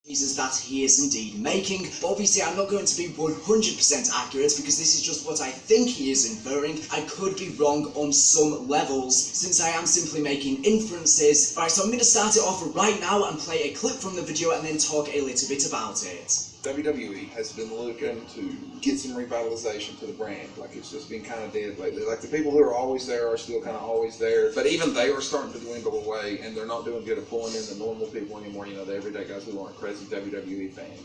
is that he is indeed making, but obviously I'm not going to be 100% accurate because this is just what I think he is inferring. I could be wrong on some levels since I am simply making inferences. Alright, so I'm going to start it off right now and play a clip from the video and then talk a little bit about it. WWE has been looking to get some revitalization to the brand. Like, it's just been kind of dead lately. Like, the people who are always there are still kind of always there, but even they are starting to dwindle away, and they're not doing good at pulling in the normal people anymore, you know, the everyday guys who aren't crazy WWE fans.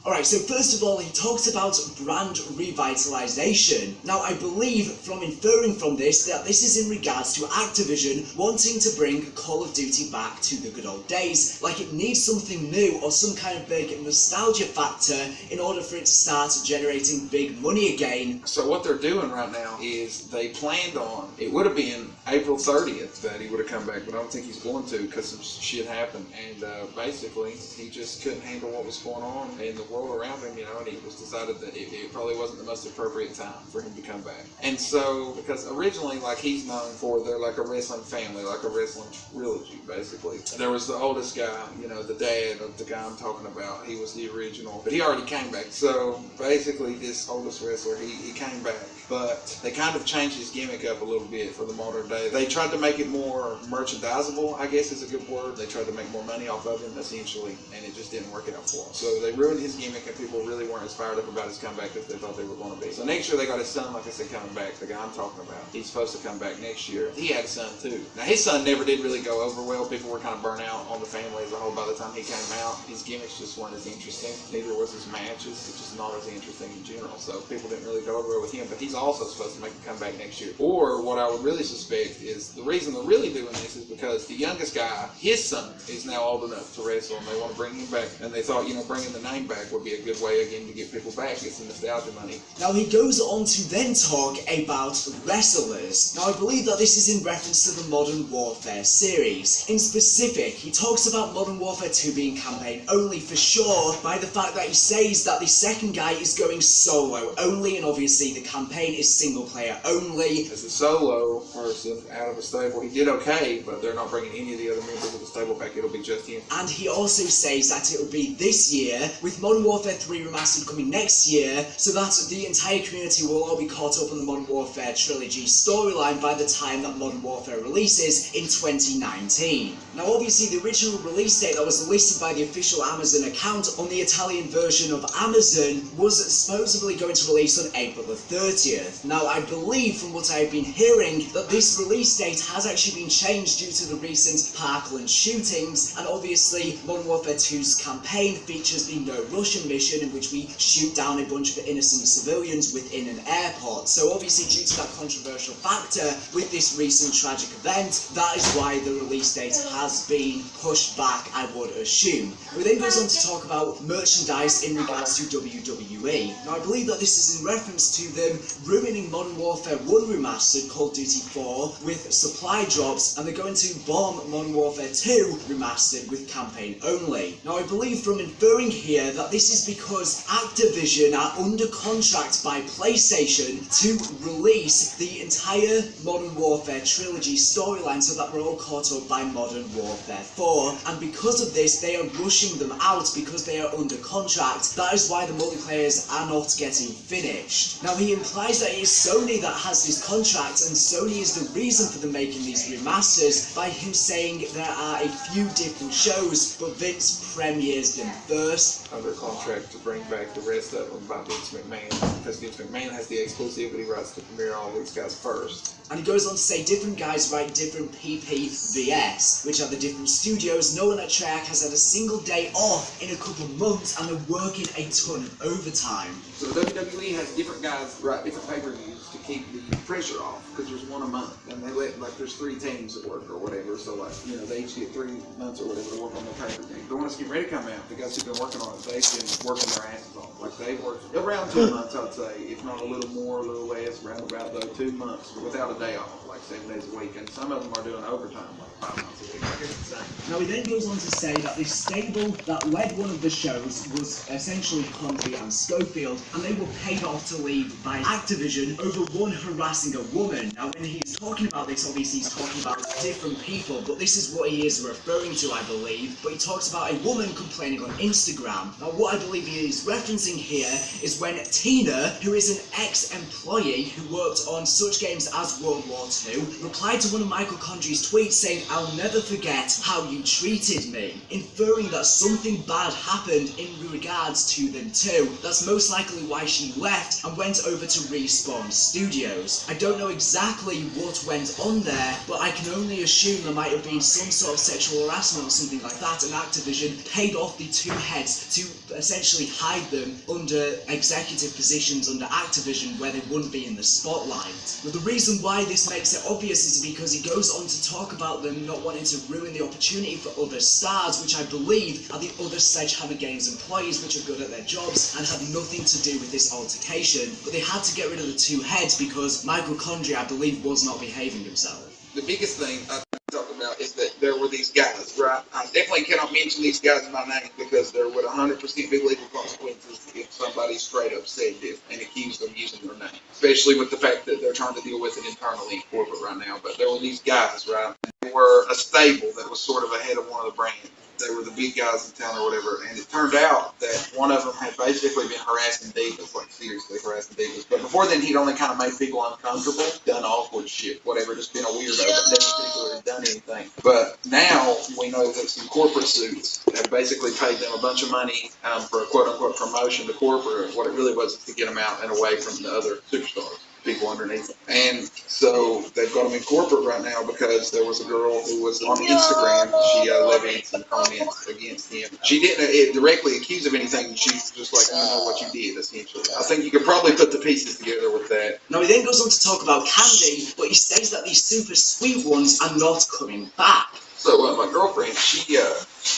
Alright, so first of all, he talks about brand revitalization. Now, I believe from inferring from this that this is in regards to Activision wanting to bring Call of Duty back to the good old days. Like, it needs something new or some kind of big nostalgia factor in order for it to start generating big money again. So what they're doing right now is they planned on, it would have been April 30th that he would have come back, but I don't think he's going to because some shit happened. And basically, he just couldn't handle what was going on in the world around him, you know, and he just decided that it probably wasn't the most appropriate time for him to come back. And so, because originally, like, he's known for, they're like a wrestling family, like a wrestling trilogy, basically. There was the oldest guy, you know, the dad of the guy I'm talking about. He was the original, but he already came back. So, basically, this oldest wrestler, he came back. But they kind of changed his gimmick up a little bit for the modern day. They tried to make it more merchandisable, I guess is a good word. They tried to make more money off of him, essentially, and it just didn't work out for him. So they ruined his gimmick, and people really weren't as fired up about his comeback as they thought they were going to be. So next year they got his son, like I said, coming back. The guy I'm talking about, he's supposed to come back next year. He had a son too. Now his son never did really go over well. People were kind of burnt out on the family as a whole by the time he came out. His gimmicks just weren't as interesting. Neither was his matches. It's just not as interesting in general. So people didn't really go over well with him. But he's also supposed to make a comeback next year. Or what I would really suspect is the reason they're really doing this is because the youngest guy, his son, is now old enough to wrestle, and they want to bring him back. And they thought, you know, bringing the name back would be a good way again to get people back. Get some nostalgia money. Now he goes on to then talk about wrestlers. Now I believe that this is in reference to the Modern Warfare series. In specific, he talks about Modern Warfare 2 being campaign only for sure by the fact that he says that the second guy is going solo only, and obviously the campaign is single player only. As a solo person out of a stable, he did okay, but they're not bringing any of the other members of the stable back. It'll be just him. And he also says that it will be this year, with Modern Warfare 3 Remastered coming next year, so that the entire community will all be caught up on the Modern Warfare trilogy storyline by the time that Modern Warfare releases in 2019. Now obviously the original release date that was listed by the official Amazon account on the Italian version of Amazon was supposedly going to release on April the 30th. Now I believe from what I've been hearing that this release date has actually been changed due to the recent Parkland shootings, and obviously Modern Warfare 2's campaign features the No Russian mission in which we shoot down a bunch of innocent civilians within an airport. So obviously due to that controversial factor with this recent tragic event, that is why the release date has been pushed back, I would assume. He then goes on to talk about merchandise in regards to WWE. Now I believe that this is in reference to them ruining Modern Warfare 1 Remastered Call of Duty 4 with supply drops, and they're going to bomb Modern Warfare 2 Remastered with campaign only. Now I believe from inferring here that this is because Activision are under contract by PlayStation to release the entire Modern Warfare trilogy storyline so that we're all caught up by Modern Warfare 4, and because of this they are rushing them out because they are under contract. That is why the multiplayers are not getting finished. Now he implies that it is Sony that has this contract, and Sony is the reason for them making these remasters by him saying there are a few different shows, but Vince premieres them first. Under contract to bring back the rest of them by Vince McMahon, because Vince McMahon has the exclusivity rights to premiere all these guys first. And he goes on to say different guys write different PPVS, which are the different studios. No one at Treyarch has had a single day off in a couple of months, and they're working a ton of overtime. So WWE has different guys write different pay-per-views to keep the pressure off, because there's one a month, and they let, like, there's 3 teams that work or whatever, so, like, you know, they each get 3 months or whatever to work on their pay-per-view. But when it's getting ready to come out, the guys who've been working on it, they've been working their asses off. Like, they've worked around 2 months, I'd say, if not a little more, a little less, around about, though, 2 months without a day off, like 7 days a week, and some of them are doing overtime, like 5 months a week. Like, it's insane. Now he then goes on to say that the stable that led one of the shows was essentially Conte and Schofield, and they were paid off to leave by Activision over one harassing a woman. Now, when he's talking about this, obviously he's talking about different people, but this is what he is referring to, I believe. But he talks about a woman complaining on Instagram. Now, what I believe he is referencing here is when Tina, who is an ex-employee who worked on such games as World War II, replied to one of Michael Condrey's tweets saying, "I'll never forget how you treated me," inferring that something bad happened in regards to them too. That's most likely why she left and went over to Respawn Studios. I don't know exactly what went on there, but I can only assume there might have been some sort of sexual harassment or something like that, and Activision paid off the two heads to essentially hide them under executive positions under Activision where they wouldn't be in the spotlight. But the reason why this makes it obvious is because he goes on to talk about them not wanting to ruin the opportunity for other stars, which I believe are the other Sledgehammer Games employees, which are good at their jobs and had nothing to do with this altercation. But they had to get rid of the two heads because Michael Condrey, I believe, was not behaving himself. The biggest thing I talk about is that there were these guys, right? I definitely cannot mention these guys by name because there would 100% be legal consequences if somebody straight up said this and accused them using their name. Especially with the fact that they're trying to deal with it internally in corporate right now. But there were these guys, right? They were a stable that was sort of ahead of one of the brands. They were the big guys in town or whatever, and it turned out that one of them had basically been harassing divas, like seriously harassing divas. But before then, he'd only kind of made people uncomfortable, done awkward shit, whatever, just been a weirdo, but never particularly done anything. But now we know that some corporate suits have basically paid them a bunch of money for a quote-unquote promotion to corporate. What it really was to get them out and away from the other superstars, people underneath them. And so they've got them in corporate right now because there was a girl who was on Instagram. She levied some comments against him. She didn't directly accuse of anything. She was just like, I know what you did, essentially. I think you could probably put the pieces together with that. Now he then goes on to talk about Candy, but he says that these super sweet ones are not coming back. So my girlfriend, she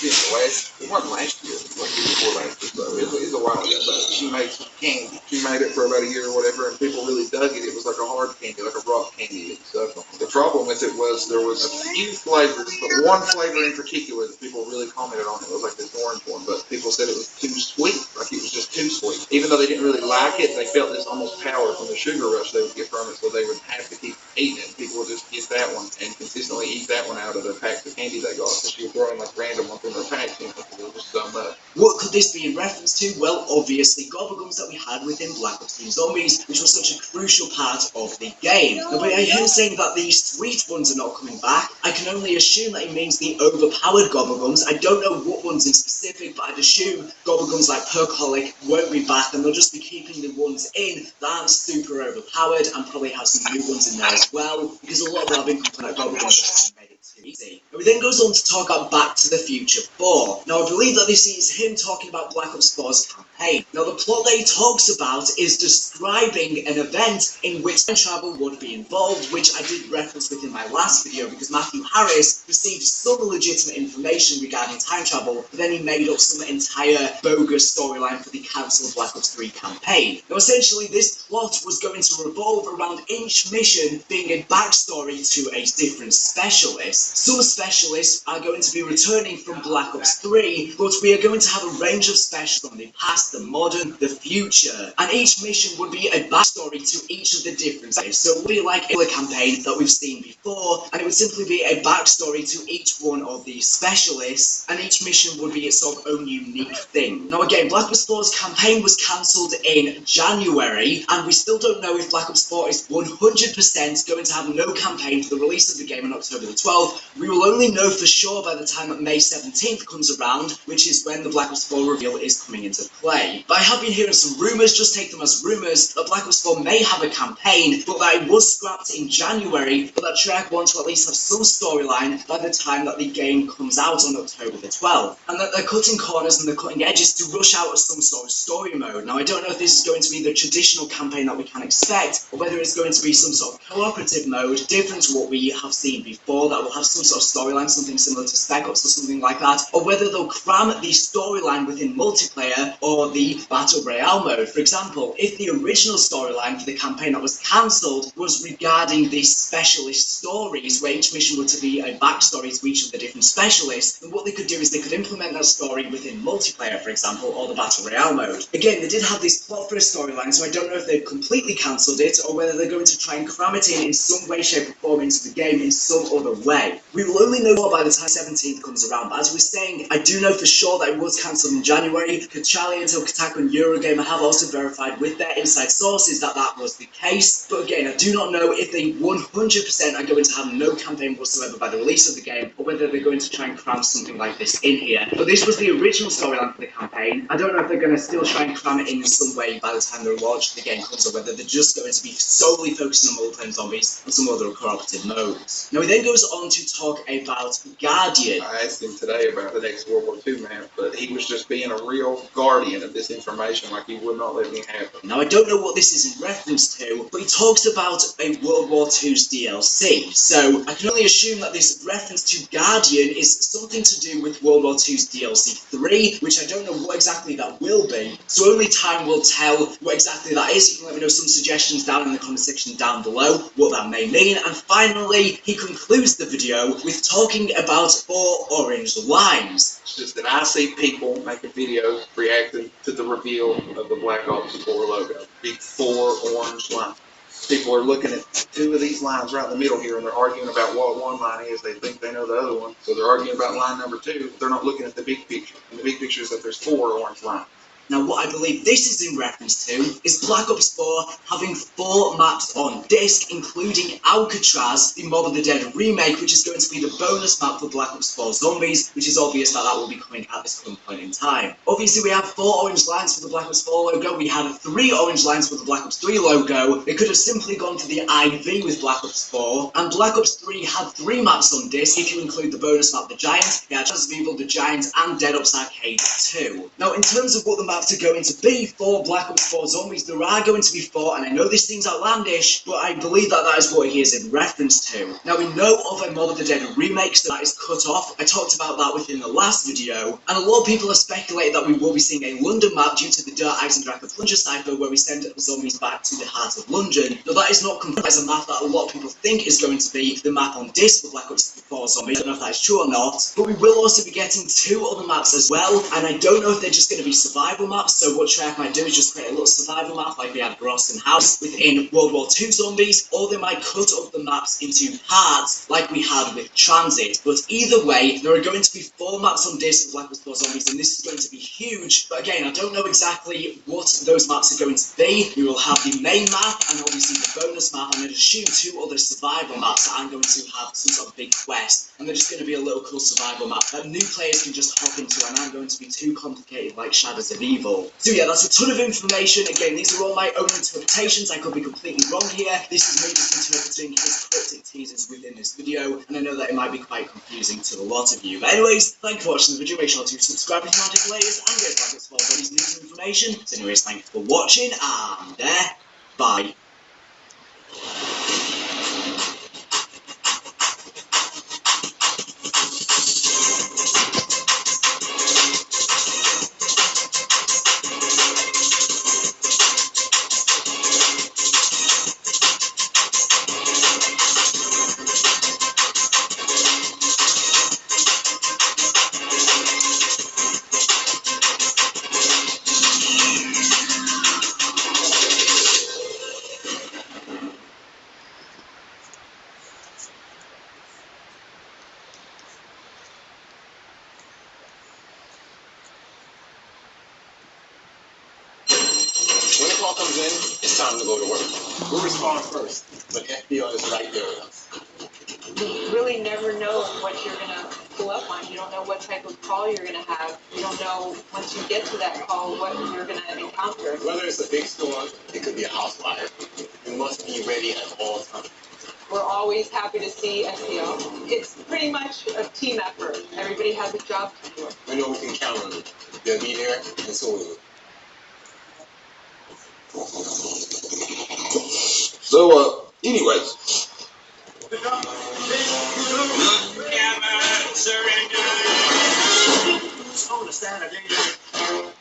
it wasn't last year, it was like the year before last year, so it was a while ago, but she made some candy. She made it for about a year or whatever, and people really dug it. It was like a hard candy, like a rock candy and stuff. The problem with it was there was a few flavors, but one flavor in particular that people really commented on. It was like this orange one, but people said it was too sweet, like it was just too sweet. Even though they didn't really like it, they felt this almost power from the sugar rush they would get from it, so they would have to keep eating it. People would just get that one and consistently eat that one out of the packs of candy they got, so she was throwing like random ones in her packs in because there was just so much. What could this be in reference to? Well, obviously, Gobblegums that we had within Black Ops 3 Zombies, which was such a crucial part of the game. Now, by him saying that these sweet ones are not coming back, I can only assume that he means the overpowered Gobblegums. I don't know what ones in specific, but I'd assume Gobblegums like Perkaholic won't be back, and they'll just be keeping the ones in that aren't super overpowered, and probably have some new ones in there as well, because a lot of them have been complaining that Gobblegums made it too easy. He then goes on to talk about Back to the Future 4. Now, I believe that this is him talking about Black Ops 4's campaign. Now, the plot that he talks about is describing an event in which time travel would be involved, which I did reference within my last video, because Matthew Harris received some legitimate information regarding time travel, but then he made up some entire bogus storyline for the cancelled Black Ops 3 campaign. Now, essentially, this plot was going to revolve around each mission being a backstory to a different specialist. Some specialists are going to be returning from Black Ops 3, but we are going to have a range of specialists from the past, the modern, the future, and each mission would be a backstory to each of the different specialists. So it would be like a campaign that we've seen before, and it would simply be a backstory to each one of the specialists, and each mission would be its sort of own unique thing. Now again, Black Ops 4's campaign was cancelled in January, and we still don't know if Black Ops 4 is 100% going to have no campaign for the release of the game on October the 12th. We will only know for sure by the time that May 17th comes around, which is when the Black Ops 4 reveal is coming into play. But I have been hearing some rumours, just take them as rumours, that Black Ops 4 may have a campaign, but that it was scrapped in January, but that Treyarch want to at least have some storyline by the time that the game comes out on October the 12th. And that they're cutting corners and they're cutting edges to rush out of some sort of story mode. Now I don't know if this is going to be the traditional campaign that we can expect, or whether it's going to be some sort of cooperative mode, different to what we have seen before, that will have some sort of storyline, something similar to Spec Ops or something like that, or whether they'll cram the storyline within multiplayer or the Battle Royale mode. For example, if the original storyline for the campaign that was cancelled was regarding the specialist stories, where each mission were to be a backstory to each of the different specialists, then what they could do is they could implement that story within multiplayer, for example, or the Battle Royale mode. Again, they did have this plot for a storyline, so I don't know if they've completely cancelled it or whether they're going to try and cram it in some way, shape or form into the game in some other way. We will only know more by the time 17th comes around, but as we're saying, I do know for sure that it was cancelled in January. Charlie and Kotaku and Eurogamer have also verified with their inside sources that that was the case, but again, I do not know if they 100% are going to have no campaign whatsoever by the release of the game, or whether they're going to try and cram something like this in here. But this was the original storyline for the campaign. I don't know if they're going to still try and cram it in some way by the time the launch of the game comes, or whether they're just going to be solely focusing on multiplayer zombies and some other cooperative modes. Now he then goes on to talk about Guardian. I asked him today about the next World War II map, but he was just being a real guardian of this information, like he would not let me have it. Now I don't know what this is in reference to, but he talks about a World War II's DLC, so I can only assume that this reference to Guardian is something to do with World War II's DLC 3, which I don't know what exactly that will be, so only time will tell what exactly that is. You can let me know some suggestions down in the comment section down below what that may mean. And finally, he concludes the video with talking about 4 orange lines. It's just that I see people make a video reacting to the reveal of the Black Ops 4 logo. Big 4 orange lines. People are looking at 2 of these lines right in the middle here, and they're arguing about what one line is. They think they know the other one, so they're arguing about line number 2. They're not looking at the big picture. And the big picture is that there's 4 orange lines. Now, what I believe this is in reference to is Black Ops 4 having 4 maps on disc, including Alcatraz, the Mob of the Dead remake, which is going to be the bonus map for Black Ops 4 Zombies, which is obvious that that will be coming at this current point in time. Obviously, we have 4 orange lines for the Black Ops 4 logo, we had 3 orange lines for the Black Ops 3 logo. They could have simply gone for the IV with Black Ops 4, and Black Ops 3 had 3 maps on disc, if you include the bonus map, The Giant, it had Chance of Evil, The Giant, and Dead Ops Arcade 2. Now, in terms of what the maps are going to be for Black Ops 4 Zombies, there are going to be 4, and I know this seems outlandish, but I believe that that is what he is in reference to. Now, we know of a Mob of the Dead remake, so that is cut off. I talked about that within the last video, and a lot of people have speculated that we will be seeing a London map due to the Dirt Eyes and Draco Plunger cipher, where we send zombies back to the heart of London. Now, that is not confirmed as a map that a lot of people think is going to be the map on disc for Black Ops 4 Zombies. I don't know if that is true or not, but we will also be getting 2 other maps as well, and I don't know if they're just going to be survival maps, so what Treyarch might do is just create a little survival map like we had Gross and House within World War II Zombies, or they might cut up the maps into parts like we had with Transit. But either way, there are going to be 4 maps on disc for Black Ops 4 Zombies, and this is going to be huge. But again, I don't know exactly what those maps are going to be. We will have the main map and obviously the bonus map, and I'd assume 2 other survival maps that I'm going to have some sort of big quest, and they're just going to be a little cool survival map that new players can just hop into and aren't going to be too complicated like Shadows of Evil. So yeah, that's a ton of information. Again, these are all my own interpretations. I could be completely wrong here. This is me just interpreting his cryptic teasers within this video, and I know that it might be quite confusing to a lot of you. But anyways, thank you for watching the video. Make sure to subscribe if you want to get latest and get Black Ops 4 Zombies news and information. So anyways, thank you for watching, and bye. When the call comes in, it's time to go to work. We'll respond first, but FBI is right there with us. You really never know what you're going to pull up on. You don't know what type of call you're going to have. You don't know, once you get to that call, what you're going to encounter. Whether it's a big storm, it could be a house fire. You must be ready at all times. We're always happy to see SEO. It's pretty much a team effort. Everybody has a job to do. We know we can count on them. They'll be there, and so will we. So, anyways. Look out! don't understand. I didn't.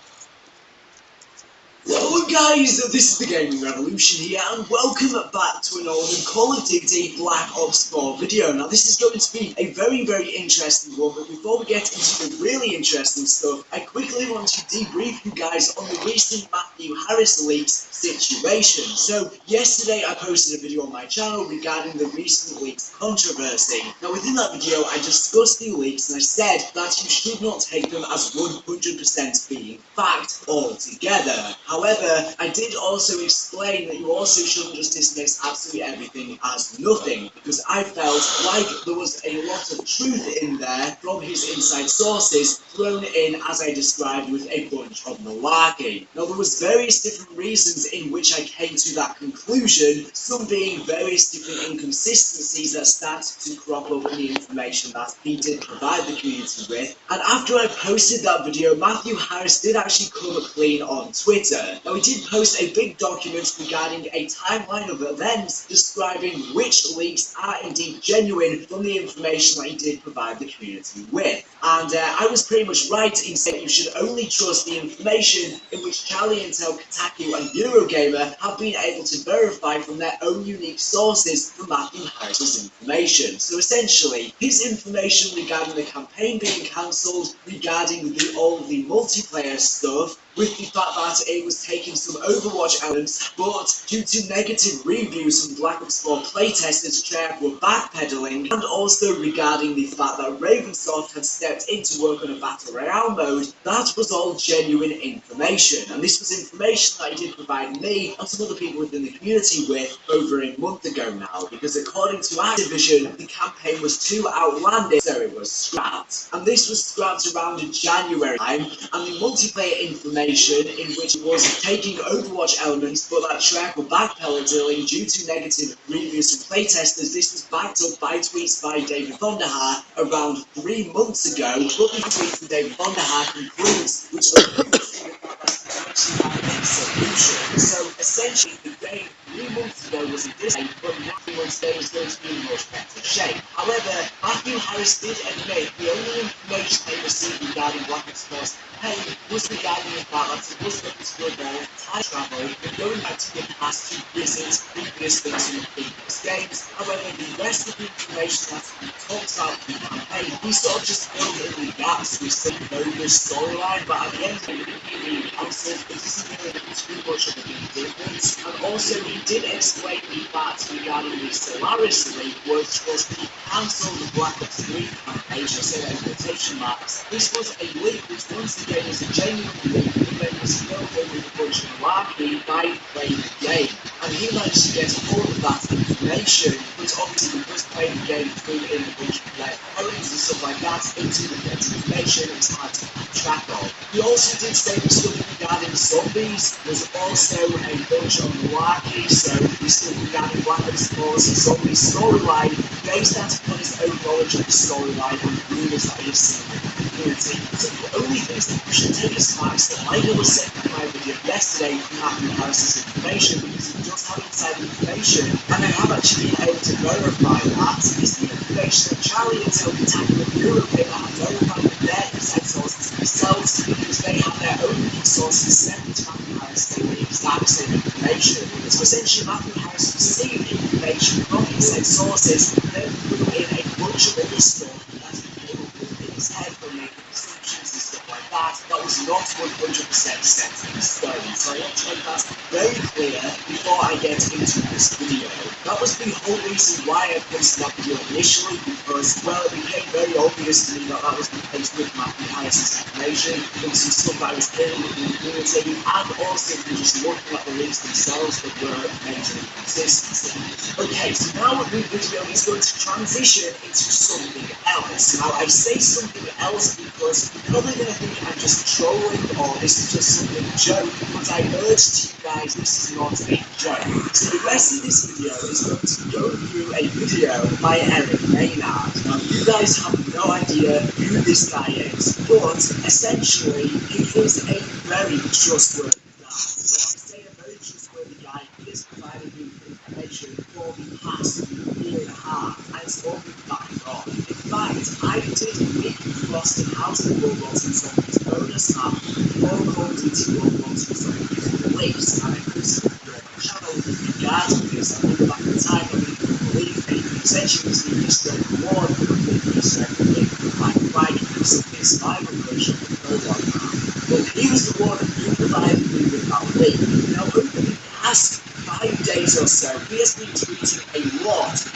Hello guys, this is the Gaming Revolution here, and welcome back to another Call of Duty Black Ops 4 video. Now this is going to be a very interesting one, but before we get into the really interesting stuff, I quickly want to debrief you guys on the recent Matthew Harris leaks situation. So yesterday I posted a video on my channel regarding the recent leaks controversy. Now within that video I discussed the leaks and I said that you should not take them as 100% being fact altogether. However, I did also explain that you also shouldn't just dismiss absolutely everything as nothing, because I felt like there was a lot of truth in there from his inside sources thrown in, as I described, with a bunch of malarkey. Now, there was various different reasons in which I came to that conclusion, some being various different inconsistencies that started to crop up in the information that he did provide the community with. And after I posted that video, Matthew Harris did actually come clean on Twitter. Now, he did post a big document regarding a timeline of events describing which leaks are indeed genuine from the information that he did provide the community with. And I was pretty much right in saying you should only trust the information in which Charlie Intel, Kotaku and Eurogamer have been able to verify from their own unique sources from Matthew Harris's information. So essentially, his information regarding the campaign being cancelled, regarding all the multiplayer stuff, with the fact that it was taking some Overwatch elements, but due to negative reviews from Black Ops 4 playtesters, Treyarch were backpedaling, and also regarding the fact that Ravensoft had stepped in to work on a Battle Royale mode. That was all genuine information, and this was information that he did provide me and some other people within the community with over a month ago now, because according to Activision, the campaign was too outlandish, so it was scrapped. And this was scrapped around January time, and the multiplayer information in which it was taking Overwatch elements, but that Treyarch were backpedaling due to negative reviews from playtesters. This was backed up by tweets by David Vonderhaar around 3 months ago, but the tweet from David Vonderhaar concludes, which alludes to the fact that he actually had a solution. So essentially, the game 3 months ago was in this state, but now 3 months ago is going to be in much better shape. However, Matthew Harris did admit the only information they received regarding Black Ops 4's campaign was regarding the fact that it was looking to avoid time travel and going back to the past to visit previous things from the previous games. However, the rest of the information that he talks about in the campaign, he sort of just filled in the gaps with some bogus storyline, but at the end of it, he cancelled. It doesn't really make too much of a big difference. And also, he did explain the facts regarding the Solaris leak, which was the cancelled Black Ops 3 campaign, I say that in quotation marks. This was a leak which once again was a genuine leak, but then was filled in with a bunch of malarkey by playing the game. And he managed to get all of that information, but obviously because playing the game threw in a bunch of red herrings and stuff like that into the correct information, it's hard to keep track of. He also did say the stuff regarding zombies was also a bunch of malarkey, so the stuff regarding Black Ops 4's zombie storyline based out upon his own knowledge of the storyline and rumours that he has seen in the community. So the only things that you should take as facts that I was saying in my video yesterday from Matthew Harris's information, because he does have inside information, and I have actually been able to verify that, is the information that Charlie Intel, Kotaku and Eurogamer have verified with their inside sources themselves, because they have their own sources separate to Matthew Harris saying the exact same information. So essentially Matthew Harris received information from inside sources and then threw in a bunch of other stuff that he came up with in his head from making assumptions and stuff like that. That was not 100% set in stone. So I want to make that very clear before I get into this video. That was the whole reason why I posted that video initially, because, well, it became very obvious to me that that was the case with Matthew Harris's information, from some stuff that I was hearing in the community, and also from just looking at the links themselves that were major inconsistencies. Okay, so now the video is going to transition into something else. Now, I say something else because you're probably going to think I'm just trolling or this is just something joke, but I urge to you guys, this is not a joke. So the rest of this video is going to go through a video by Eric Maynard. Now, you guys have no idea who this guy is, but essentially, he is a very trustworthy guy. When I say a very trustworthy guy, he has provided me with information for the past year and a half, and it's all been backed off. In fact, I did Nick Frost and how to World War II Zombies bonus map for Call of Duty World War II Zombies release, and I posted it on my channel regarding this. I remember back at the time, I didn't believe me. Essentially, it's the Easter egg reward for the Easter egg link, like providing this survival version of the prologue map. But he was the one who provided me with that link. Now, over the past 5 days or so, he has been tweeting a lot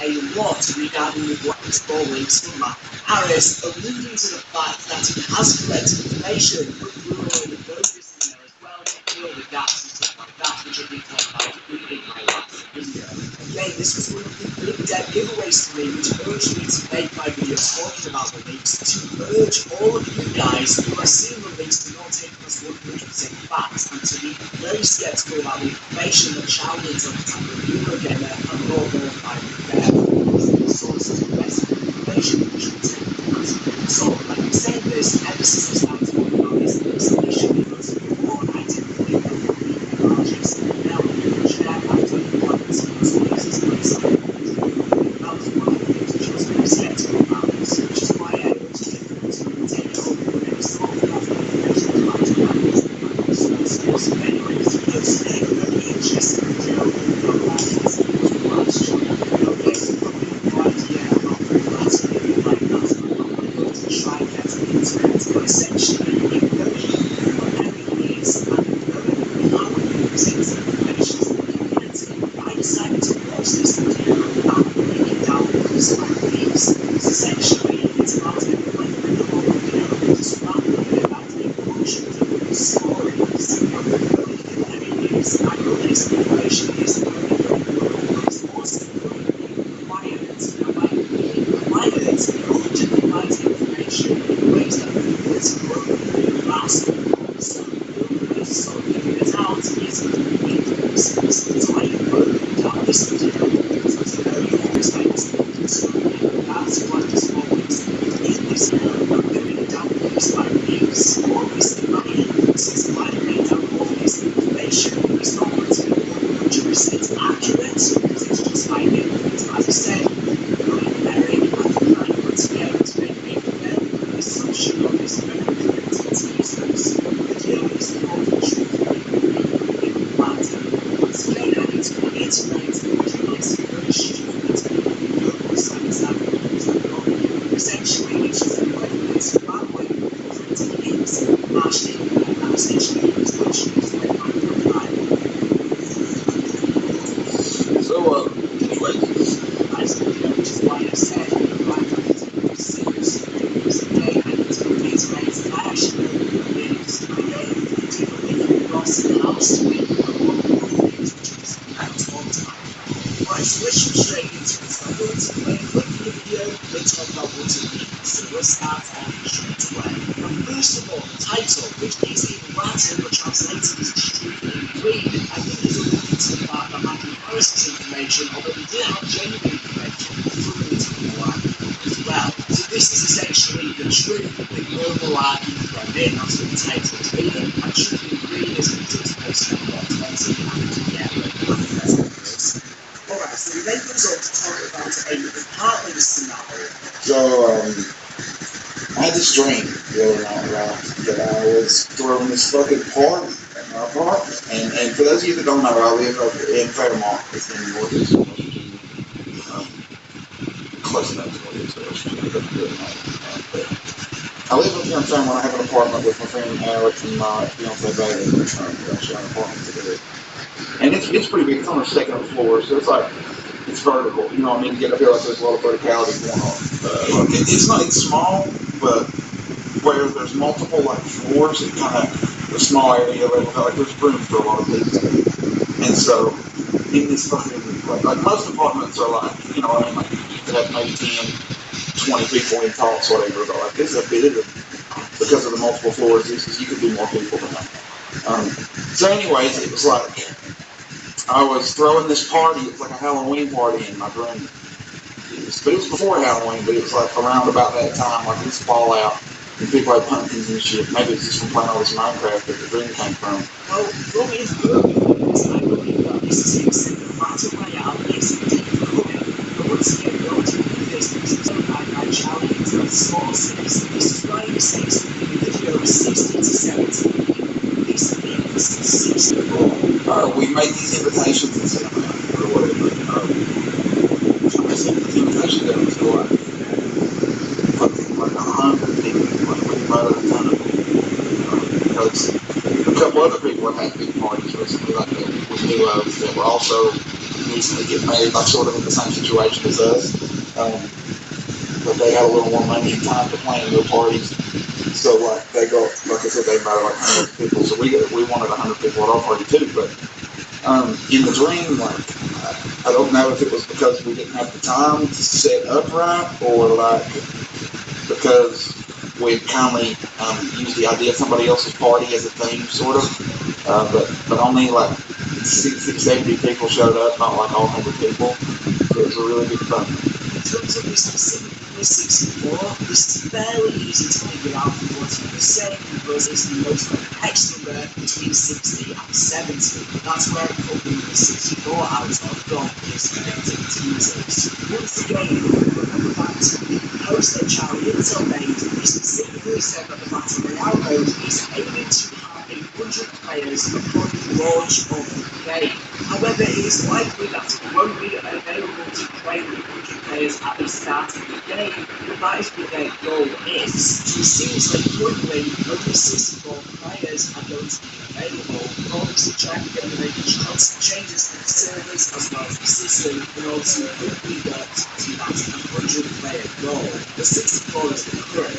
regarding the Blackest Ball links from Matt Harris, alluding to the fact that he has collected information, but we already know this in there as well, all the gaps and stuff like that, which I did talk about in my last video. Again, this was one of the big dead giveaways for me, which urged me to make my video talking about the leaks, to urge all of you guys who are seeing the leaks to not take them as 100% facts, and to be very skeptical about the information that Shaolins of the time of Eurogamer and more verified with their sources of best information which we take as. So, like I'm saying this, ever since I started talking about this initially, because before I didn't believe that would be the largest. Now, share after the points, so this is my side. That was one of the things which I was very skeptical about this, which is why I urged people to take it up with any sort of information about the sources. Anyways, it's a very interesting video about that. Okay, so probably no idea about the last video like that, so I'm not going to try and get into it, but essentially, in very what is and in very how it presents information to the community, I decided to watch this video and break it down piece by piece. Because essentially, it's about everyone in the whole video, just rambling about the emotions of the stories. And the very thing is, I know this information is very but it's also going to be required. Now, by being required, you have to provide information in ways that the community won't really grasp. So, the only way to sort of figure it out is through videos. So, I broke down this video because it's a very unexpected story. That's what this always in this video. I'm doing it down piece by piece. Obviously, my since I'm laying down all this information, it's not going to be 100% accurate because it's just my input. As I said, I'm very going to be able to make a very assumption on this very limited teasers. The video is called the truth in the matter. So again, I need to reiterate that the video is very stupid. No science essentially, it's just a weapons runway printed hits, mashed in there, and essentially it's actually just like my profile. So, anyway. That's the video, which is why I said, right, I need to be serious because again, I need to reiterate that I actually know who it is. Again, I do believe in Ross and House to be a lot more things which is out on time. Right, so let's jump straight into it. So I'm going to play a clip in the video, then talk about what it means. So let's start off straight away. Now, first of all, the title, which is in Latin but translated as Street in Green, I think is alluding to the fact that Matthew Harris's information, although he did have genuine information, through into the line as well. So this is essentially the truth with no malarkey from in. That's what the title is being. And Street in Green is a juxtaposition of what 20 and yellow. Alright, so he then goes on to talk about a partly the scenario. So, I had this dream the other night, right, that I was throwing this fucking party at my apartment. And for those of you that don't know, I live up in Fairmont, it's in Northeast Washington. Close enough to Northeast Washington, but good night. I live up here in Fairmont. I have an apartment with my friend Alex and my fiance Bailey. We share an apartment together. And it's pretty big. It's on the second floor, so it's vertical. You know what I mean? Get up here like there's a lot of verticality going on. It's small, but where there's multiple like floors, it kind of a small area like there's room for a lot of people. And so in this fucking like most apartments are like, you know what I mean, like you could have maybe 10, 20 people in talks, whatever. But like this is a bit of because of the multiple floors. You could do more people than that. So anyways, it was like I was throwing this party. It was like a Halloween party in my dream. But it was before Halloween, but it was like around about that time, like it's fallout, and people had pumpkins and shit. Maybe it's just from playing all this Minecraft that the dream came from. Well, from his early points, I believe that this is him saying the battle royale is indeed coming. But once again, we ought to do this because it's by night challenges and sources. This is why you say something in the video 60 to 70. This means 64. We made these invitations and sent them out or whatever. I sent these invitations out to like fucking like 100 people. Like we invited a ton of people. Because a couple other people have had big parties recently, like that we knew of, that were also recently getting married, like sort of in the same situation as us. But they had a little more money and time to plan their parties. So like they got, like I said, they invited like 100 people. So we wanted 100 people at our party too. But in the dream, like I don't know if it was because we didn't have the time to set up right, or like because we kindly used the idea of somebody else's party as a theme, sort of. But only like 60, 70 people showed up, not like all 100 people. So it was a really big fun. In terms of this specifically 64, this is fairly easy to figure out from what you were saying because it's the most complex number between 60 and 70. That's where I'm putting the 64 out of from this predictive teasers. Once again, remember back to the post that Charlie Intel made, he specifically said that the Battle Royale mode is aiming to have 100 players upon the launch of the game. However, it is likely that it won't be available to play with 100 players at the start of the game, but that is what their goal is. So it seems like currently only 64 players are going to be available. Obviously, trying to get them making constant changes to the servers as well as the system in order to quickly get to that 100 player goal. The 64 is the current.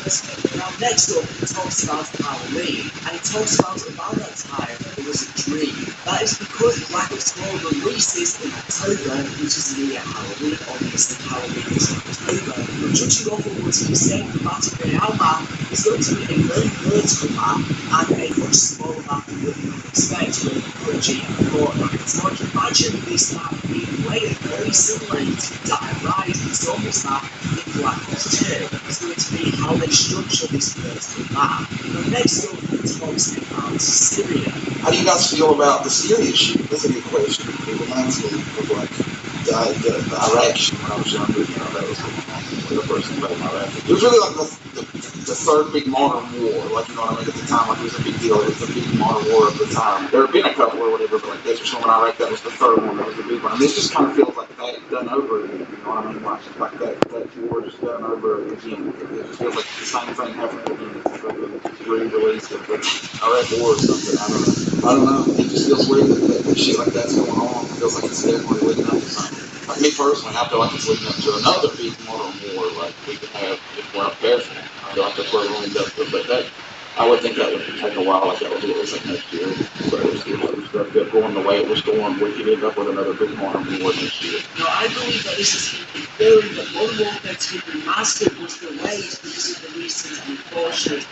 Now, next up, he talks about Halloween, and he talks about that time it was a dream. That is because Black Ops 4 releases in October, which is near Halloween. Obviously, Halloween is in October. But judging off of what he was saying, the Battle Royale map is going to be a very vertical map and a much smaller map than what you would expect with Pubg and Fortnite. So I can imagine this map being layered very similarly to Dire Rise and Zombies map in Black Ops 2. It's going to be how they structure this vertical map. Now, next up, he talks about Syria. How do you guys feel about the Syria shoot? That's a good question. It reminds me of like the Iraq shoot when I was younger. You know, that was the first thing about Iraq. It was really like the third big modern war. Like, you know what I mean? At the time, like, it was a big deal. It was the big modern war of the time. There have been a couple or whatever, but like Desert Storm and Iraq, that was the third one. That was the big one. And this just kind of feels like that done over again. You know what I mean? Like that war just done over again. It just feels like the same thing happening again. It's like a re-release of the Iraq war or something. I don't know. It just feels weird that shit like that's going on. It feels like it's definitely leading up to something. Like me personally, I feel like it's leading up to another big modern war like we could have if we're not careful. I feel like that's where we're going to end up. But that, I would think that would take a while. Like that would be at least like next year. So if stuff kept going the way it was going, we could end up with another big modern war next year. No, I believe that this is confirmed that Modern Warfare 2 Remastered was delayed because of the recent and unfortunate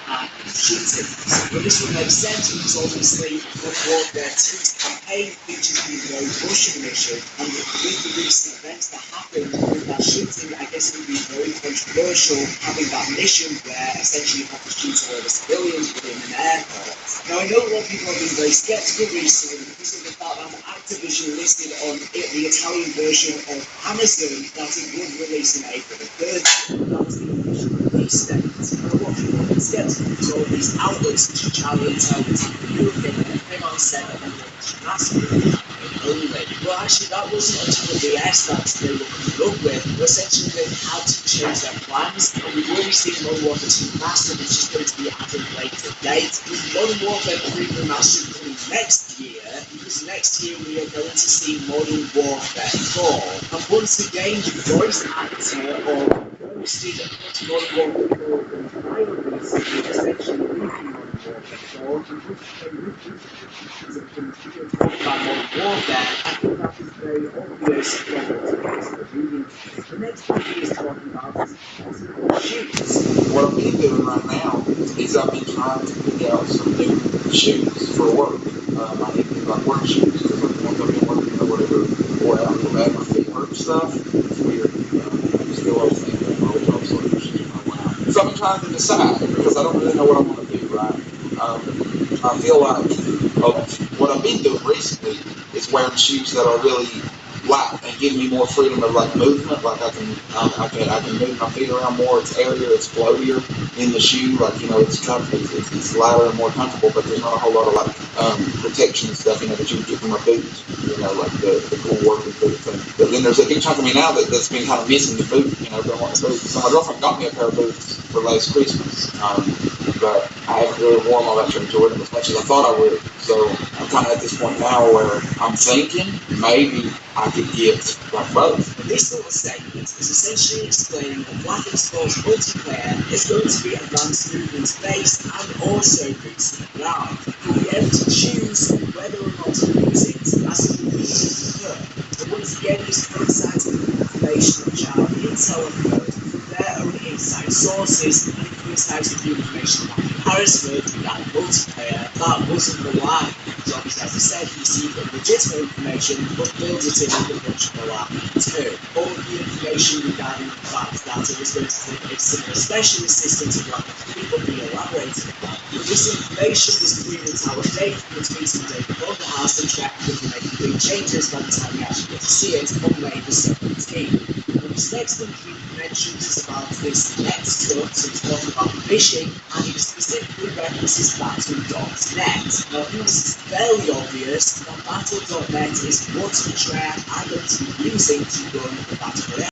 shootings. But this would make sense because obviously Modern Warfare 2's campaign features the road Russian mission, and with the recent events that happened with that shooting, I guess it would be very controversial having that mission where essentially you have to shoot all the civilians within an airport. Now, I know a lot of people have been very skeptical recently because of the fact that Activision listed on it, the Italian version of Amazon, that it would release in April the 3rd. That was the official release date. And a lot of people have been skeptical because all of these outlets, such as Charlie Intel and European, came on set and they were massively only. Well, actually, that wasn't until the BS that they were coming up with. Essentially, they had to change their plans, and we've already seen Modern Warfare 2 Remastered, which is going to be at a later date. With Modern Warfare 3 Remastered coming next year, because next year we are going to see Modern Warfare 4. And once again, the voice actor of hosted Modern Warfare 4 and Ireland recently, essentially leaving Modern Warfare 4, and just talk about Modern Warfare, I think that is very obvious from the reading. The next thing he is talking about is possible shoots. What I've been doing right now is I've been trying to pick out some new shoes for work. I need to do like work shoes because like the ones I've been working or whatever, or out in the back, my feet hurt and stuff. It's weird. I'm still always thinking about all jobs like this shit. So I've been trying to decide because I don't really know what I want to do, right? I feel like what I've been doing recently is wearing shoes that are really flat and give me more freedom of like movement. Like I can move my feet around more. It's airier, it's floatier in the shoe. Like it's comfortable, it's lighter and more comfortable. But there's not a whole lot of like protection and stuff that you would get from a boot. Like the cool working boot thing. But then there's a big chunk of me now that's been kind of missing the boot. Don't want the boot. So my girlfriend got me a pair of boots for last Christmas. But I haven't really worn them all that to enjoy them as much as I thought I would. So I'm kind of at this point now where I'm thinking maybe I could get like both. This little statement is essentially explaining that Black Explorer's multiplayer is going to be advanced movement based and also boots to the ground. You'll be able to choose whether or not to use it as you prefer. And once again, this coincides with the information which our intel have heard from their own inside sources, and it coincides with the information that Harris heard with that multiplayer that wasn't the lie. As I said, he received legitimate information, but built it in with a bunch of malarkey too. All of the information regarding the fact that it was going to take a similar specialist system to Black 3 will be elaborated upon. But this information was between the Tower Date and the tweets from David Bonderhouse and track will be making big changes by the time we actually get to see it on May the 17th. This next thing he mentions is about this next cut, so he's talking about fishing, and he specifically references Battle.net. Now, this is fairly obvious that Battle.net is what Treyarch are going to be using to run the Battle Royale